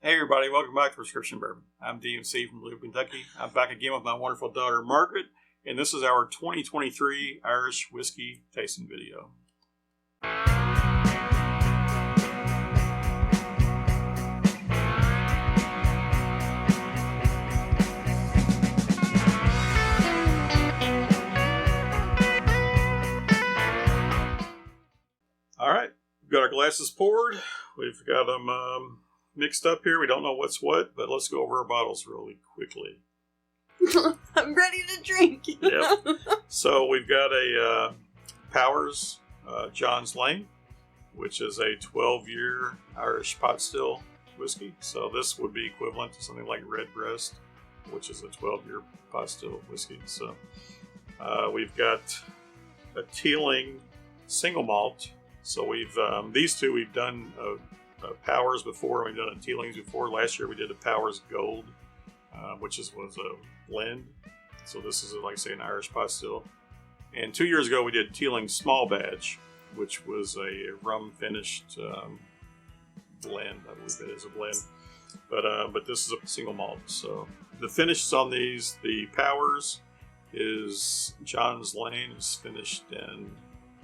Hey everybody, welcome back to Prescription Bourbon. I'm DMC from Louisville, Kentucky. I'm back again with my wonderful daughter Margaret, and this is our 2023 Irish whiskey tasting video. All right, we've got our glasses poured. We've got them mixed up here. We don't know what's what, but let's go over our bottles really quickly. I'm ready to drink. Yep. So we've got a Powers John's Lane, which is a 12-year Irish pot still whiskey. So this would be equivalent to something like Redbreast, which is a 12-year pot still whiskey. So we've got a Teeling Single Malt. So we've these two we've done Powers before. We've done a Teelings before. Last year we did a Powers Gold, which was a blend. So this is, like I say, an Irish pot still. And 2 years ago we did Teeling Small Batch, which was a rum finished blend. I believe it is a blend. But this is a single malt. So the finishes on these, the Powers is John's Lane is finished in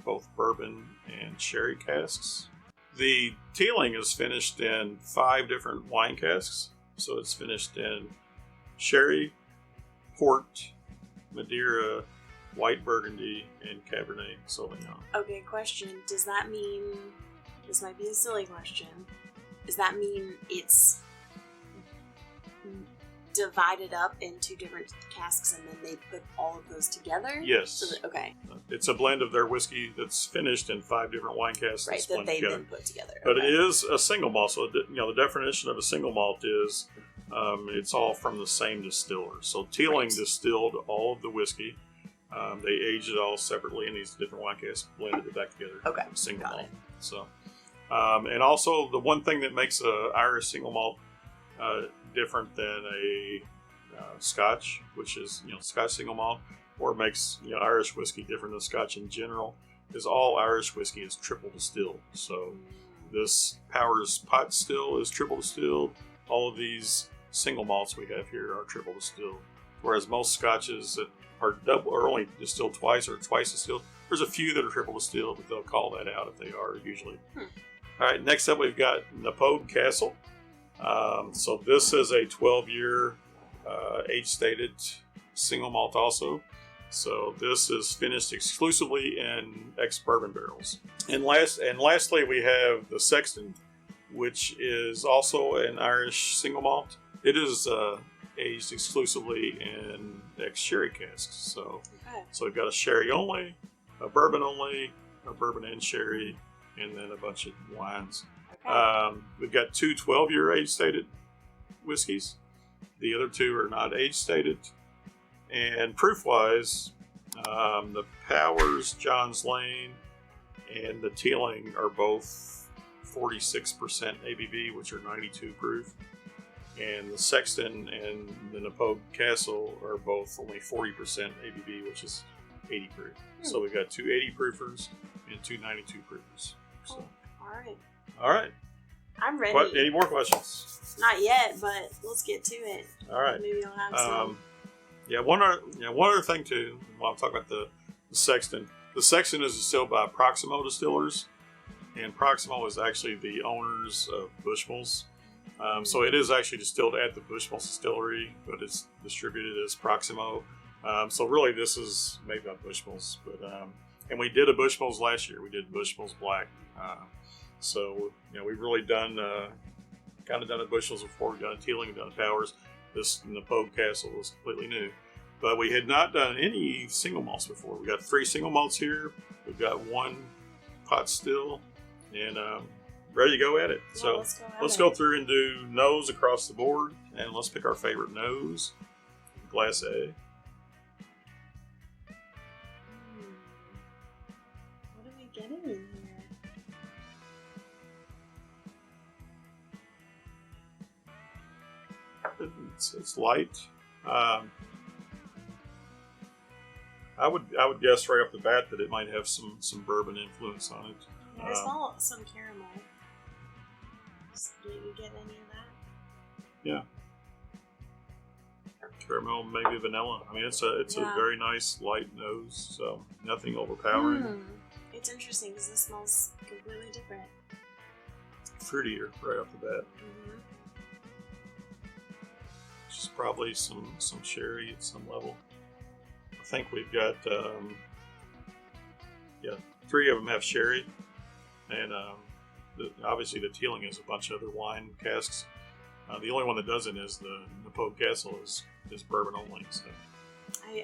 both bourbon and sherry casks. The Teeling is finished in 5 different wine casks. So it's finished in sherry, port, Madeira, white Burgundy, and Cabernet Sauvignon. Okay, question. Does that mean, this might be a silly question, does that mean it's divided up into different casks and then they put all of those together? Yes. So that, okay. It's a blend of their whiskey that's finished in 5 different wine casks. Right, that they then put together. But okay. it is a single malt. So, the definition of a single malt is it's all from the same distiller. So Teeling distilled all of the whiskey. They aged it all separately in these different wine casks, blended it back together. Okay, Single malt. it. So, and also the one thing that makes a Irish single malt different than a Scotch, which is Scotch single malt, or makes Irish whiskey different than Scotch in general, is all Irish whiskey is triple distilled. So this Powers pot still is triple distilled. All of these single malts we have here are triple distilled, whereas most Scotches that are double or only distilled twice or twice distilled, there's a few that are triple distilled, but they'll call that out if they are usually. All right, next up we've got Knappogue Castle. So this is a 12-year age-stated single malt also. So this is finished exclusively in ex-bourbon barrels. And lastly, we have the Sexton, which is also an Irish single malt. It is aged exclusively in ex-sherry casks. So we've got a sherry only, a bourbon and sherry, and then a bunch of wines. We've got 2 12-year age-stated whiskeys. The other 2 are not age-stated. And proof-wise, the Powers John's Lane and the Teeling are both 46% ABV, which are 92 proof. And the Sexton and the Knappogue Castle are both only 40% ABV, which is 80 proof. So we've got 2 80 proofers and 2 92 proofers. So. All right. I'm ready. Any more questions? Not yet, but let's get to it. All right. Maybe I'll have some. One other thing too. While I'm talking about the Sexton, the Sexton is distilled by Proximo Distillers, and Proximo is actually the owners of Bushmills. So it is actually distilled at the Bushmills distillery, but it's distributed as Proximo. So really, this is made by Bushmills. But and we did a Bushmills last year. We did Bushmills Black. So we've really done kind of done a Bushmills before. We've done a Teeling, we've done a Powers. This Knappogue Castle was completely new, but we had not done any single malts before. We got 3 single malts here. We've got 1 pot still, and ready to go at it. Well, so let's go through and do nose across the board, and let's pick our favorite nose. Glass A. What are we getting in here? It's light. I would guess right off the bat that it might have some bourbon influence on it. I smell some caramel. Did you get any of that? Yeah. Caramel, maybe vanilla. I mean, it's a very nice light nose, so nothing overpowering. It's interesting because this smells completely different. Fruitier right off the bat. Just probably some sherry at some level. I think we've got 3 of them have sherry, and obviously the Teeling is a bunch of other wine casks. The only one that doesn't is the Knappogue Castle is bourbon only. So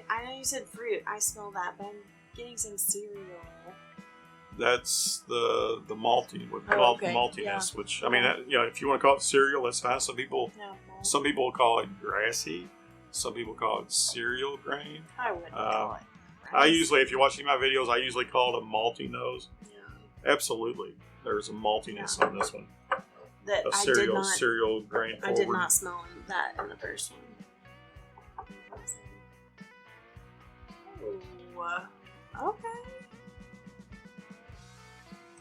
I know you said fruit. I smell that, but I'm getting some cereal. That's the malty with maltiness, which I mean, if you want to call it cereal, that's fine. Some people call it grassy. Some people call it cereal grain. I wouldn't call it. I usually, if you're watching my videos, I usually call it a malty nose. Yeah. Absolutely, there's a maltiness on this one. That a cereal grain forward. I did not smell that in the first one. Oh, okay.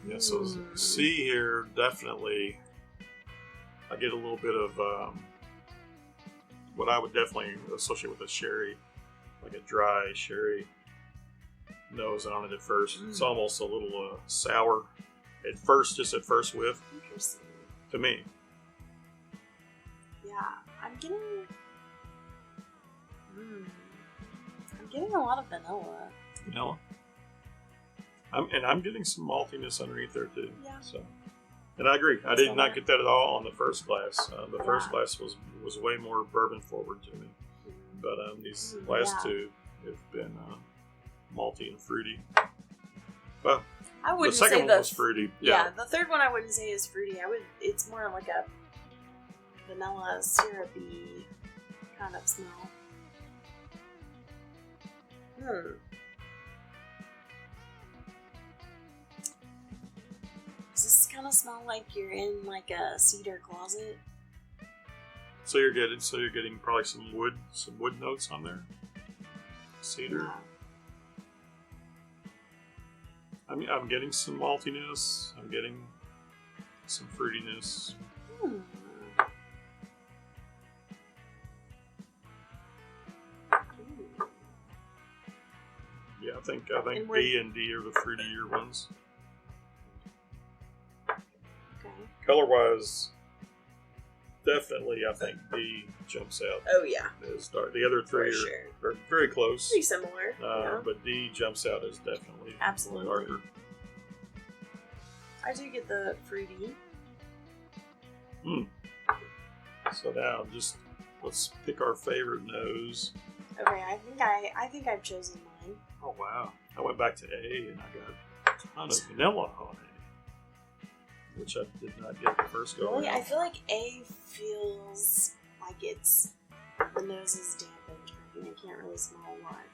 Yeah, so C here, definitely, I get a little bit of what I would definitely associate with a sherry, like a dry sherry nose on it at first. It's almost a little sour at first whiff. Interesting. To me. Yeah, I'm getting a lot of vanilla. Vanilla? I'm getting some maltiness underneath there too. Yeah. So, and I agree. I did not get that at all on the first glass. The first glass was way more bourbon forward to me, but these last two have been malty and fruity. Well, I wouldn't the second say one was fruity. Yeah, the third one I wouldn't say is fruity. It's more like a vanilla syrupy kind of smell. Does this kind of smell like you're in like a cedar closet? So you're getting probably some wood notes on there. Cedar. Yeah. I'm getting some maltiness. I'm getting some fruitiness. Yeah, I think B and D are the fruitier ones. Okay. Color-wise, definitely, I think D jumps out. Oh yeah. As dark. The other three are very close. Pretty similar. But D jumps out as definitely darker. I do get the fruity. So now, let's pick our favorite nose. Okay, I think I've chosen mine. Oh wow! I went back to A and I got a ton of vanilla on A, which I did not get the first go. Really, I feel like A feels like the nose is dampened. I can't really smell a lot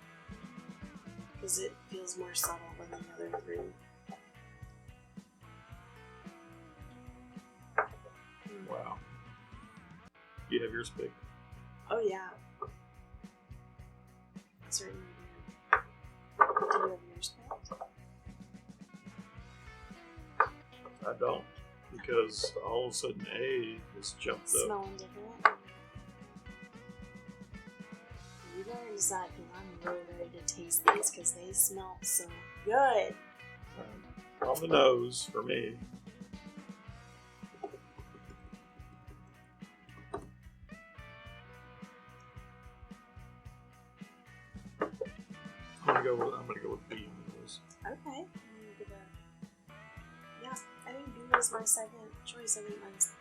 because it feels more subtle than the other three. Wow. You have yours picked? Oh yeah. I certainly do. Do you have yours picked? I don't, because all of a sudden A has jumped up. Smelling different. You better decide, because I'm really ready to taste these because they smell so good. On the nose for me. I'm gonna go with B on those. Okay. Yeah, I think B was my second choice. I think mine's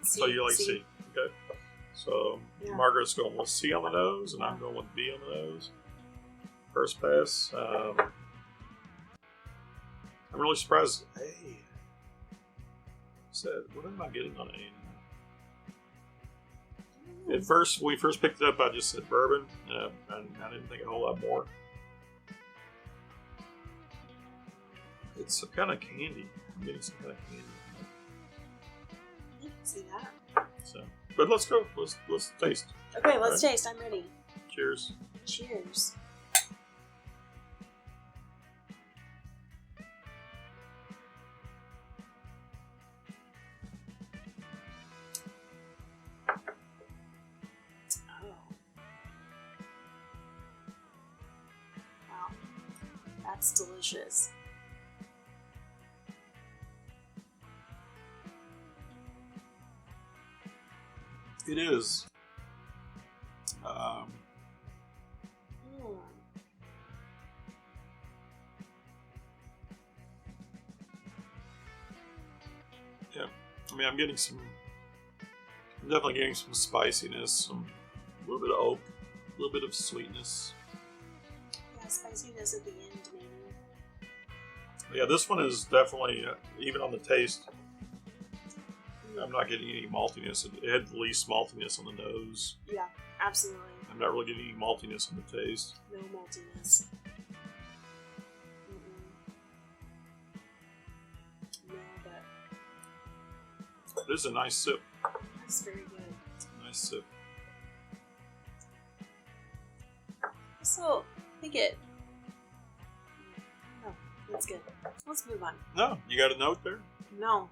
C. So you like C? Okay. So Margaret's going with C on the nose, and I'm going with B on the nose. First pass. I'm really surprised. A. What am I getting on A? At first, when we first picked it up, I just said bourbon, and I didn't think a whole lot more. It's some kind of candy. I'm getting some kind of candy. You can see that. So, but let's go. Let's taste. Okay, let's taste. I'm ready. Cheers. Cheers. It's delicious. It is. Yeah, I mean, I'm definitely getting some spiciness, a little bit of oak, a little bit of sweetness. Yeah, spiciness at the end, maybe. Yeah, this one is definitely, even on the taste, I'm not getting any maltiness. It had the least maltiness on the nose. Yeah, absolutely. I'm not really getting any maltiness on the taste. No maltiness. No, but This is a nice sip. that's very good. Nice sip. So, I think it. No, that's good. Let's move on. No, you got a note there? No,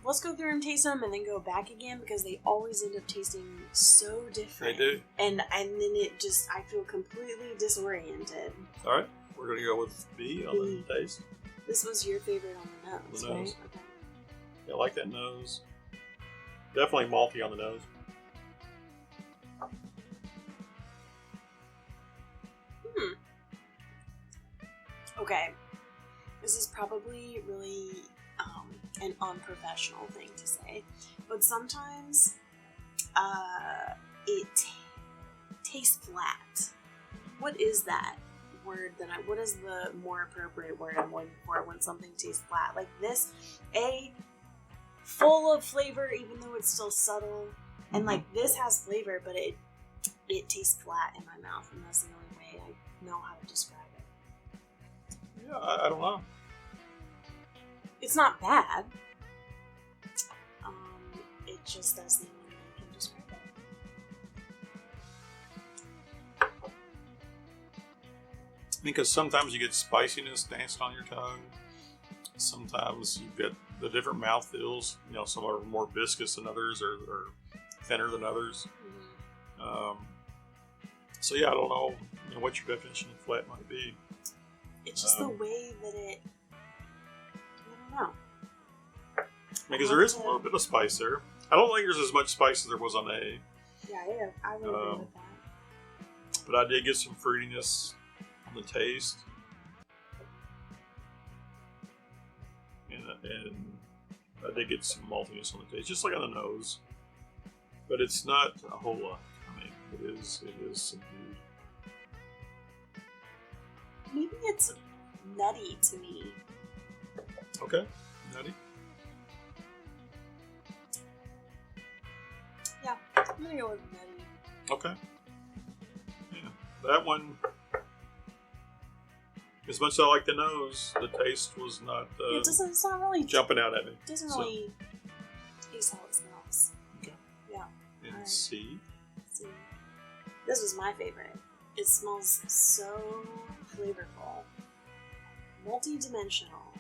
let's go through and taste them and then go back again because they always end up tasting so different. They do. And then it just, I feel completely disoriented. All right, we're going to go with B on the taste. This was your favorite on the nose, The nose. right? Okay. Yeah, I like that nose. Definitely malty on the nose. Okay. This is probably really an unprofessional thing to say, but sometimes it tastes flat. What is that word what is the more appropriate word I'm looking for when something tastes flat? Like this, full of flavor even though it's still subtle, and like this has flavor, but it tastes flat in my mouth, and that's the only way I know how to describe it. Yeah, I don't know. It's not bad. It just, that's the only way I can describe it. Because sometimes you get spiciness dancing on your tongue. Sometimes you get the different mouthfeels. You know, some are more viscous than others, or thinner than others. So yeah, I don't know, what your definition of flat might be. It's just the way that it. I don't know. Because there is a little bit of spice there. I don't think there's as much spice as there was on A. Yeah, I would agree with that. But I did get some fruitiness on the taste. And I did get some maltiness on the taste, just like on the nose. But it's not a whole lot. I mean, it is subdued. Maybe it's nutty to me. Okay, nutty. Yeah, I'm gonna go with nutty. Okay. Yeah, that one. As much as I like the nose, the taste was not. It's not really jumping out at me. It doesn't really taste how it smells. Okay. Yeah. And right. C. This was my favorite. It smells so flavorful, multi-dimensional,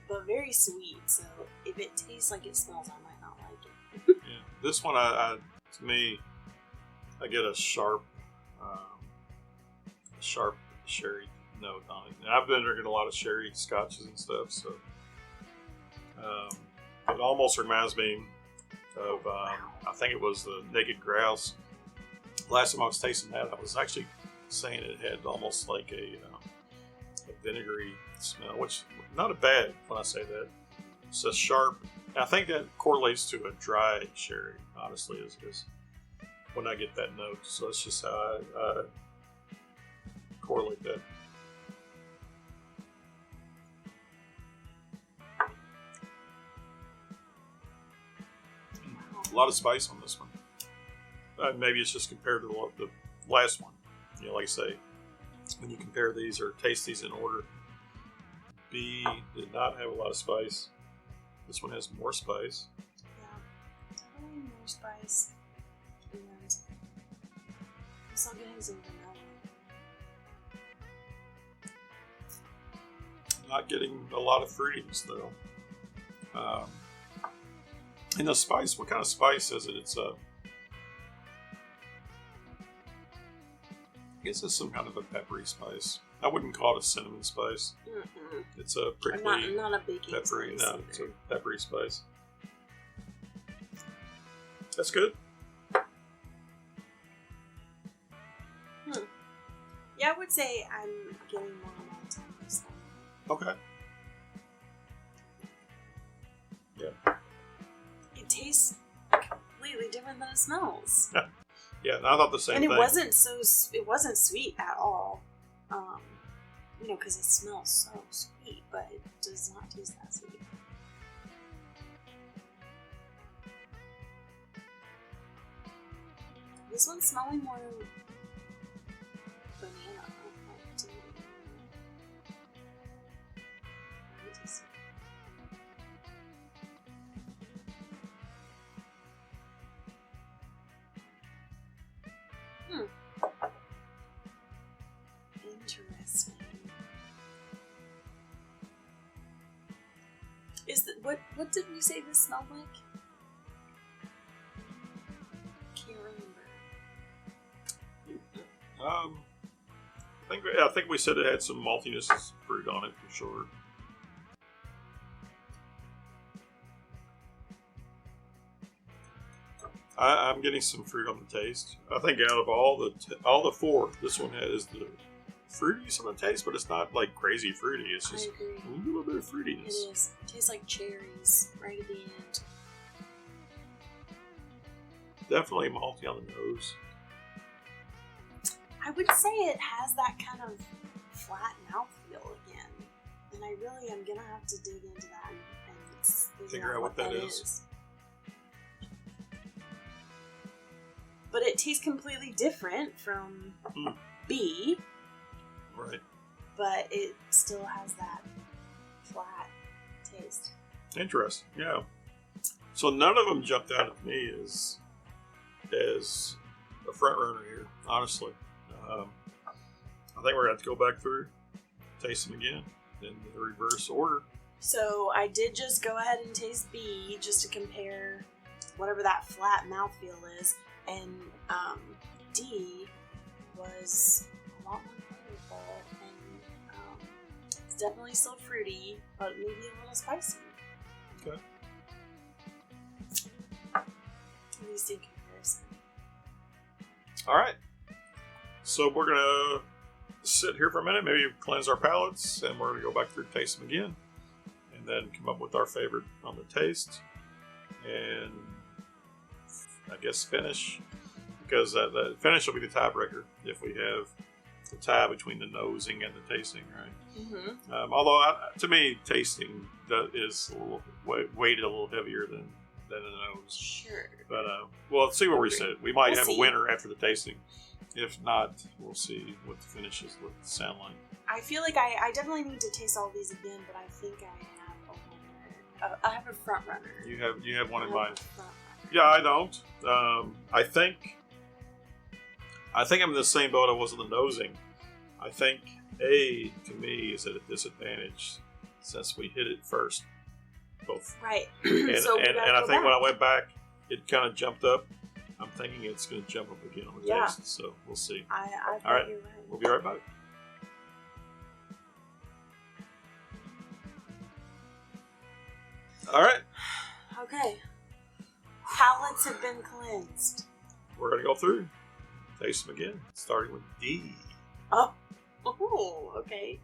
but very sweet. So if it tastes like it smells, I might not like it. Yeah, this one, to me, I get a sharp sherry note on it. And I've been drinking a lot of sherry scotches and stuff, so it almost reminds me of I think it was the Naked Grouse. Last time I was tasting that, I was actually saying it had almost like a vinegary smell, which not a bad when I say that. It's a sharp. I think that correlates to a dry sherry. Honestly, is when I get that note. So it's just how I correlate that. A lot of spice on this one. Maybe it's just compared to the last one. Like I say, when you compare these or taste these in order, B did not have a lot of spice. This one has more spice. Yeah, definitely more spice. And I'm still getting some vanilla. Not getting a lot of fruitiness though. And the spice, what kind of spice is it? guess it's some kind of a peppery spice. I wouldn't call it a cinnamon spice. Mm-mm. It's a prickly, I'm not a baking peppery. spice No, it's a either. peppery spice. That's good. Yeah, I would say I'm getting more malt on this one. Okay. Yeah. It tastes completely different than it smells. Yeah, I thought the same And it thing. it wasn't sweet at all. Because it smells so sweet, but it does not taste that sweet. This one's smelling more banana. Like, to me. Let me taste it. Interesting. What did we say this smelled like? Can't remember. I think we said it had some maltiness fruit on it for sure. I'm getting some fruit on the taste. I think out of all the four, this one has the fruities on the taste, but it's not like crazy fruity. It's just I agree. a little bit of fruitiness. It is. It tastes like cherries right at the end. Definitely malty on the nose. I would say it has that kind of flat mouthfeel again. And I really am going to have to dig into that and figure out what that is. But it tastes completely different from B. Right. But it still has that flat taste. Interesting. Yeah. So none of them jumped out at me as a front runner here, honestly. I think we're going to have to go back through, taste them again in the reverse order. So I did just go ahead and taste B just to compare whatever that flat mouthfeel is. And D was a lot more flavorful and it's definitely still fruity, but maybe a little spicy. Okay. At least in comparison. All right. So we're going to sit here for a minute, maybe cleanse our palates, and we're going to go back through and taste them again, and then come up with our favorite on the taste, and I guess finish, because the finish will be the tiebreaker if we have the tie between the nosing and the tasting, right? Mm-hmm. Although, to me, tasting is a little weighted a little heavier than the nose. Sure. But, well, let's see where we sit. We might have We'll a winner after the tasting. If not, we'll see what the finishes would sound like. I feel like I definitely need to taste all these again, but I think I have a winner. I have a front runner. You have one in mind. Front runner. Yeah, I don't. I think I'm in the same boat I was in the nosing. I think A, to me, is at a disadvantage since we hit it first. Both. Right. And, So and I think when I went back, it kind of jumped up. I'm thinking it's going to jump up again on the taste, so we'll see. I All think right. you're right. We'll be right back. All right. Okay. Palates have been cleansed. We're going to go through. Taste them again, starting with D. Oh. Ooh, okay.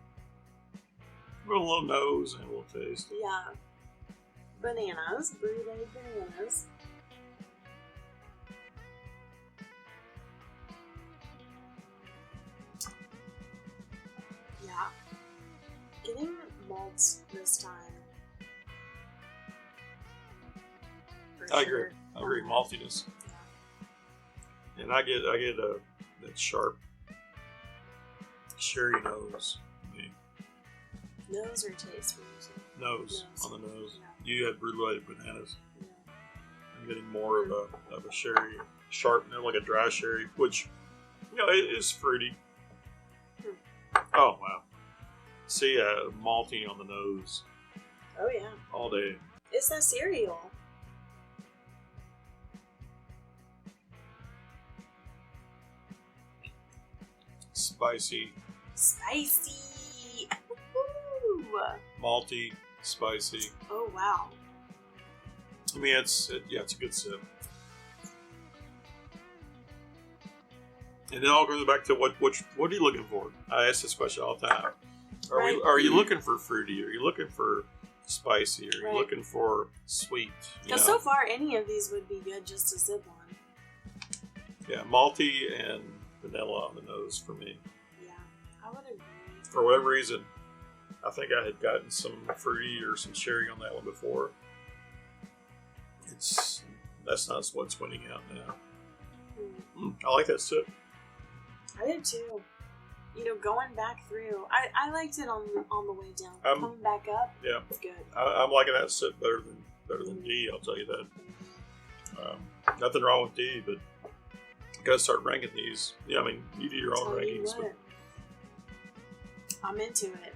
With a little nose and a little taste. Yeah. Bananas. Brulee bananas. Yeah. Getting malts this time. For I sure. agree. Maltiness. Yeah. And I get that sharp sherry nose. Nose or taste? What you say? Nose on the nose. Yeah. You had brulee bananas. Yeah. I'm getting more of a sherry, sharp, like a dry sherry, which it is fruity. Oh wow! See, malty on the nose Oh yeah. all day. It's that cereal. spicy. Spicy. Ooh. Malty, spicy. Oh wow. I mean, it's a good sip. And it all goes back to what are you looking for? I ask this question all the time. Are you looking for fruity? Are you looking for spicy? Are you looking for sweet? Because so far, any of these would be good just to sip on. Yeah, malty and vanilla on the nose for me. Yeah, I would agree. For whatever reason, I think I had gotten some fruity or some cherry on that one before. That's not what's winning out now. I like that sip. I did too. You know, going back through, I liked it on the way down. Coming back up, yeah, it's good. I'm liking that sip better than D. I'll tell you that. Nothing wrong with D, but you gotta start ranking these. Yeah, I mean, you do your own rankings. But I'm into it.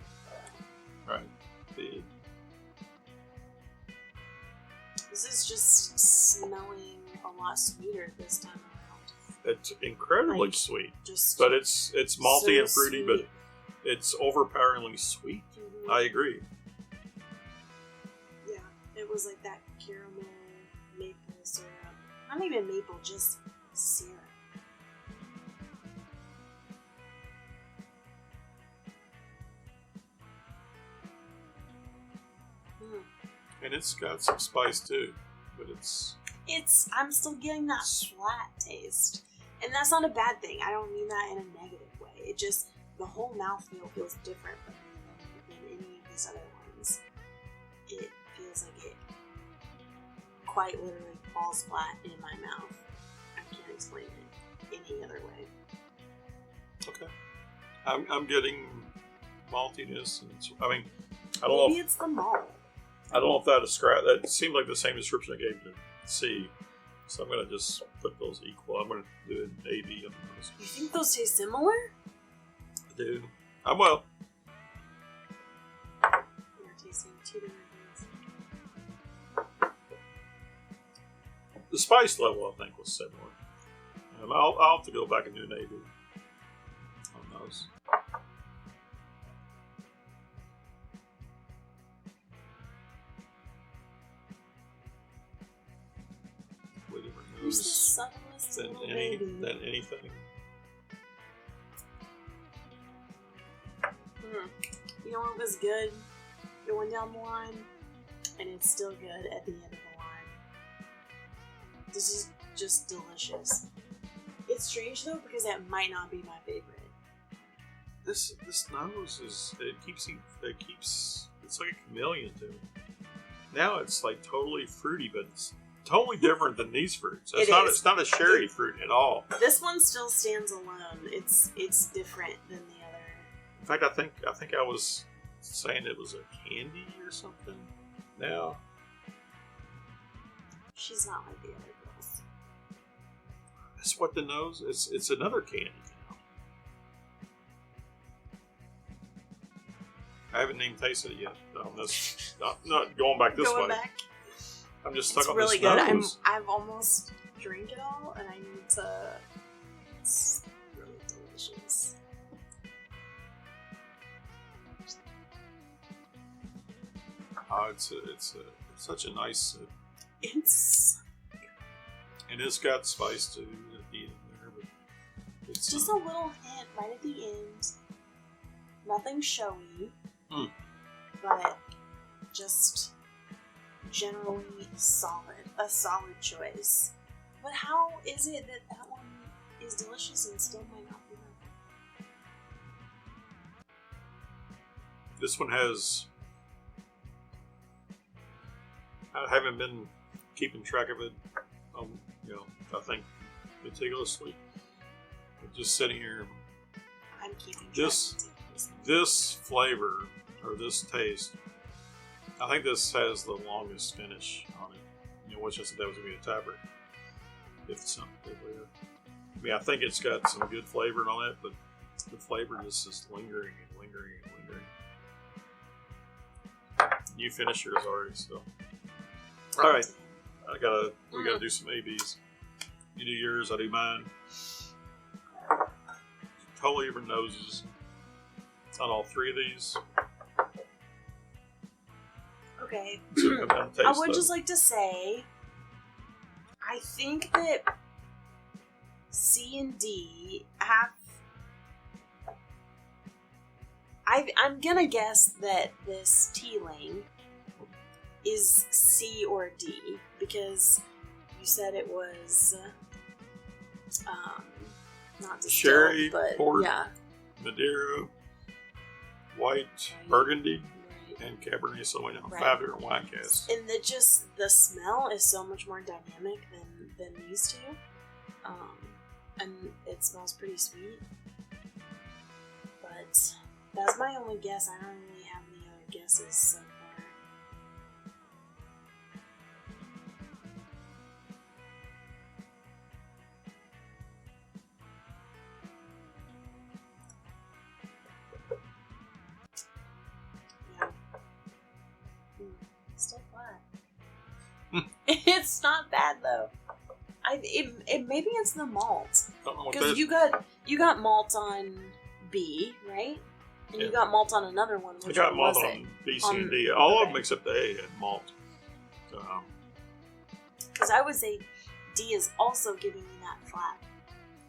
Right. D. This is just smelling a lot sweeter this time around. It's incredibly sweet, but it's malty and fruity, sweet. but it's overpoweringly sweet. Mm-hmm. I agree. Yeah, it was like that caramel maple syrup. Not even maple, just syrup. And it's got some spice too, but I'm still getting that flat taste. And that's not a bad thing. I don't mean that in a negative way. It just, the whole mouthfeel feels different than any of these other ones. It feels like it quite literally falls flat in my mouth. I can't explain it any other way. Okay. I'm getting maltiness. I mean, I don't know. Maybe it's the malt. I don't know if that seemed like the same description I gave to C. So I'm going to just put those equal. I'm going to do an AB on those. You think those taste similar? I do. Well. You're tasting two different things. The spice level, I think, was similar. I'll have to go back and do an AB on those. Who's the subtlest than anything. You know what was good going down the line, and it's still good at the end of the line. This is just delicious. It's strange though because it might not be my favorite. This nose it's like a chameleon to me. Now it's like totally fruity, but it's totally different than these fruits. It's not a sherry fruit at all. This one still stands alone. It's different than the other. In fact, I think I was saying it was a candy or something. Now she's not like the other girls. That's what the nose. It's another candy now. I haven't even tasted it yet. Not going back this way. Back. I'm just stuck on really this good. nose. I've almost drank it all, and I need to. It's really delicious. Oh, it's such a nice. And it's got spice too at the end there, but it's just a little hint right at the end. Nothing showy, but just generally solid. A solid choice. But how is it that one is delicious and still might not be my favorite? This one has. I haven't been keeping track of it. I think meticulously. I'm just sitting here. I'm keeping track. This flavor or this taste. I think this has the longest finish on it. Which I said that was going to be a tiebreaker. If it's something later. I mean, I think it's got some good flavor and all that, but the flavor just is lingering and lingering and lingering. You finished yours already, so. All right, we gotta do some ABs. You do yours, I do mine. totally different noses on all three of these. Okay. So come down and taste I would those. just like to say, I think that C and D have. I'm gonna guess that this Teeling is C or D because you said it was not distilled, Sherry, but port, yeah, Madeira, white, Burgundy, and Cabernet Sauvignon. Right. 5 different wine casks. and the smell is so much more dynamic than these two, and it smells pretty sweet. But that's my only guess. I don't really have any other guesses so far. Yeah. Still flat. It's not bad though. Maybe it's the malt Don't know what because that you got malt on B, right? And you Yeah. got malt on another one. I Which got one malt was on it? B, C, and D. All of okay. them except A had malt. Because I would say D is also giving me that flat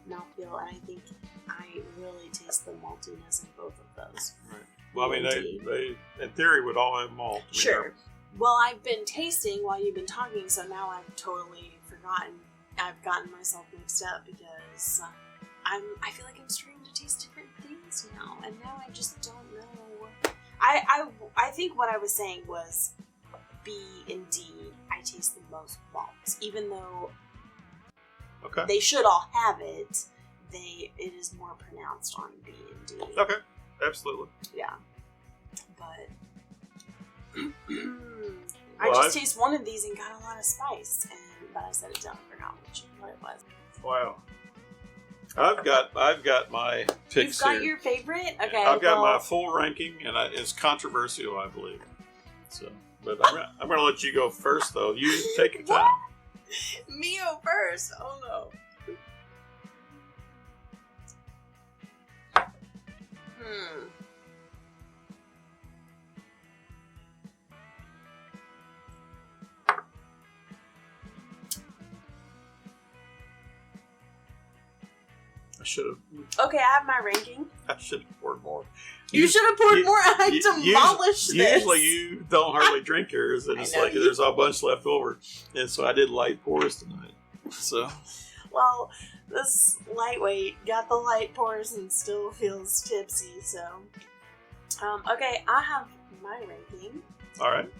mouthfeel, and I think I really taste the maltiness in both of those. Right. Well, I mean, D. they in theory would all have malt. I mean, Sure. Well, I've been tasting while you've been talking, so now I've totally forgotten. I've gotten myself mixed up because I feel like I'm starting to taste different things now, and now I just don't know. I think what I was saying was B and D. I taste the most malt, even though Okay. they should all have it. It is more pronounced on B and D. Okay. Absolutely. Yeah, but I Well, just taste one of these and got a lot of spice, but I set it down and forgot what it was. Wow. I've got my picks You've got here. your favorite? Okay. I've got well, my full ranking, and it's controversial, I believe. So, but I'm gonna let you go first, though. You take your time. Mio first. Oh no. I should have. Okay, I have my ranking. I should have poured more. You should have poured more. I you- demolished this. Usually you don't hardly drink yours, and I it's know like you- there's a bunch left over. And so I did light pours tonight. So Well, this lightweight got the light pours and still feels tipsy. So, okay, I have my ranking. all right.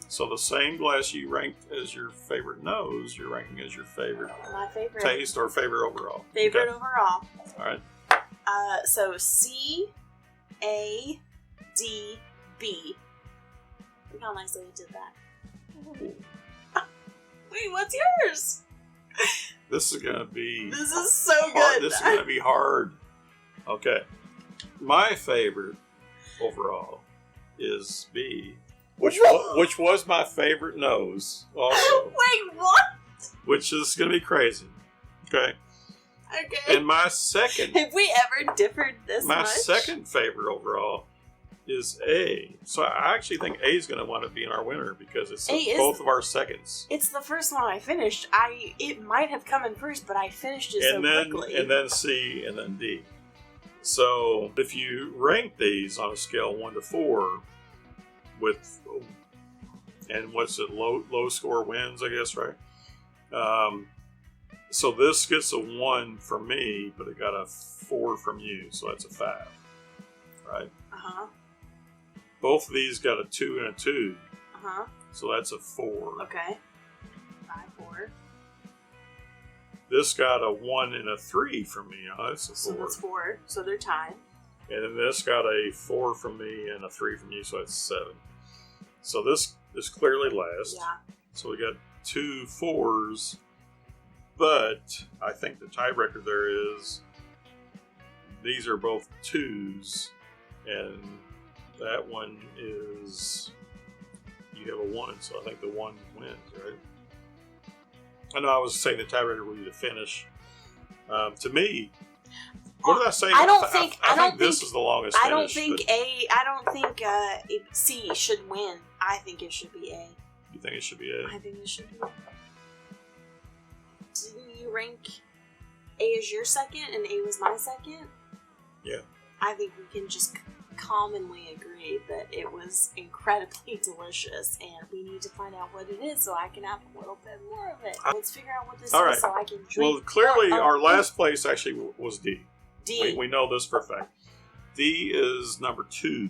So the same glass you ranked as your favorite nose, you're ranking as your favorite My favorite. taste or favorite overall. Favorite Okay. overall. All right. So C, A, D, B. Look how nicely you did that. Wait, what's yours? This is gonna be This is so hard. good. This is gonna be hard. Okay. My favorite overall is B, which was my favorite nose also, Wait, what? which is gonna be crazy. Okay. Okay. And my second Have we ever differed this My much? second favorite overall is A. So I actually think A is going to want to be in our winner because it's A is- both of our seconds. It's the first one I finished. It might have come in first, but I finished it so quickly. And then C, and then D. So if you rank these on a scale of 1 to 4, with and what's it, low score wins, I guess, right? So this gets a 1 from me, but it got a 4 from you, so that's a 5, right? Uh-huh. Both of these got a 2 and a 2, Uh-huh. so that's a 4. Okay. 5, 4. This got a 1 and a 3 from me, that's a 4. So that's 4. So they're tied. And then this got a 4 from me and a 3 from you, so that's 7. So this is clearly last. Yeah. So we got 2 4s, but I think the tiebreaker there is these are both 2s, and that one is you have a 1, so I think the 1 wins, right? I know I was saying the tiebreaker would be the finish. To me, What did I say? I don't think this is the longest. I don't finish, think C should win. I think it should be A. You think it should be A? I think it should be A. Didn't you rank A as your second and A was my second? Yeah. I think we can just commonly agree that it was incredibly delicious, and we need to find out what it is so I can have a little bit more of it. Let's figure out what this is so I can drink. Well, clearly our last place actually was D. D. We know this for a fact. D is number 2.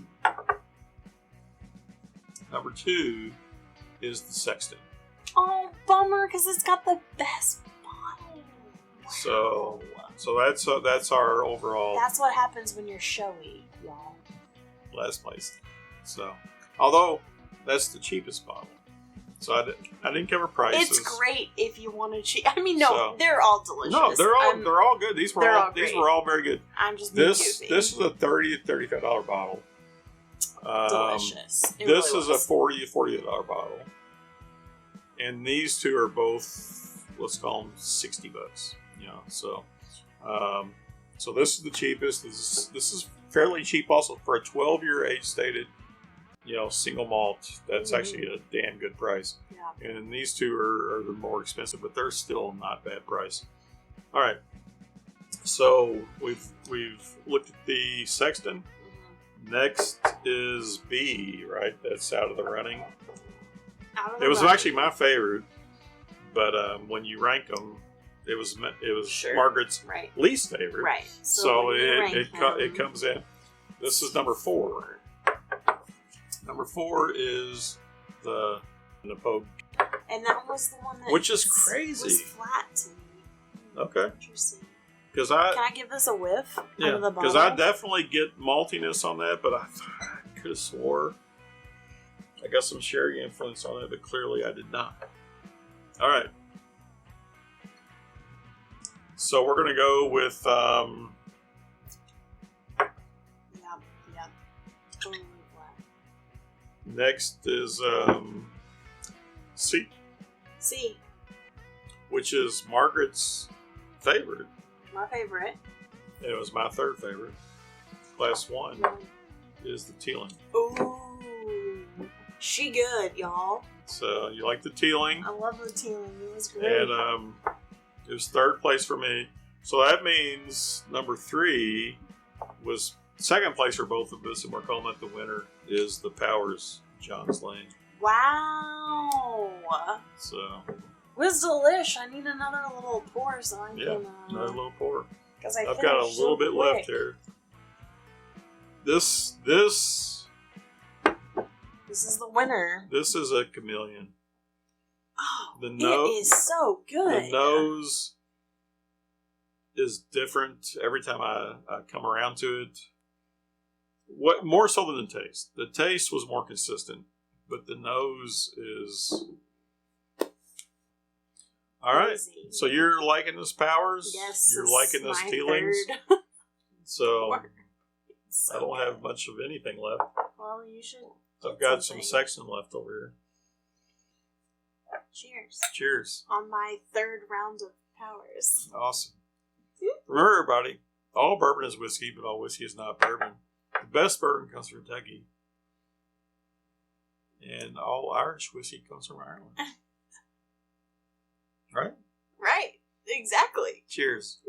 Number 2 is the Sexton. Oh, bummer, because it's got the best bottle. Wow. So that's our overall. That's what happens when you're showy, y'all. Last place. So, although that's the cheapest bottle, so I didn't cover prices. It's great if you want to cheap. I mean, no, they're all delicious. No, they're all good. These were all very good. I'm just this is a $35 bottle. Delicious. This is a $40 bottle, and these two are both, let's call them $60. You know, so this is the cheapest. This is fairly cheap also for a 12-year age stated, single malt. That's actually a damn good price. Yeah. And these two are the more expensive, but they're still not bad price. All right. So we've looked at the Sexton. Next is B, right? That's out of the running. It was actually my favorite, but when you rank them, it was Margaret's least favorite. Right. So it comes in. This is number 4. Number 4 is the Knappogue. And that was the one that which is crazy. Was flat to me. Okay. Interesting. Can I give this a whiff? Yeah. Because I definitely get maltiness on that, but I could have swore I got some sherry influence on it, but clearly I did not. All right. So we're gonna go with yeah. Totally flat. Next is C. C. Which is Margaret's favorite. My favorite. And it was my third favorite. Class 1 is the Teeling. Ooh. She good, y'all. So you like the Teeling. I love the Teeling. It was great. And it was third place for me. So that means number 3 was second place for both of us, and we're calling it the winner, is the Powers John's Lane. Wow. So it was delish. I need another little pour so I can... another little pour. Because I've got a little bit left here. This is the winner. This is a chameleon. Oh, it is so good. The nose is different every time I come around to it. What more so than the taste? The taste was more consistent, but the nose is... All right. So you're liking this Powers? Yes. You're liking this Teelings? So I don't have much of anything left. Well, you should. I've got some Sexton left over here. Cheers. Cheers. On my third round of Powers. Awesome. Remember, everybody, all bourbon is whiskey, but all whiskey is not bourbon. The best bourbon comes from Kentucky. And all Irish whiskey comes from Ireland. Right? Right. Exactly. Cheers.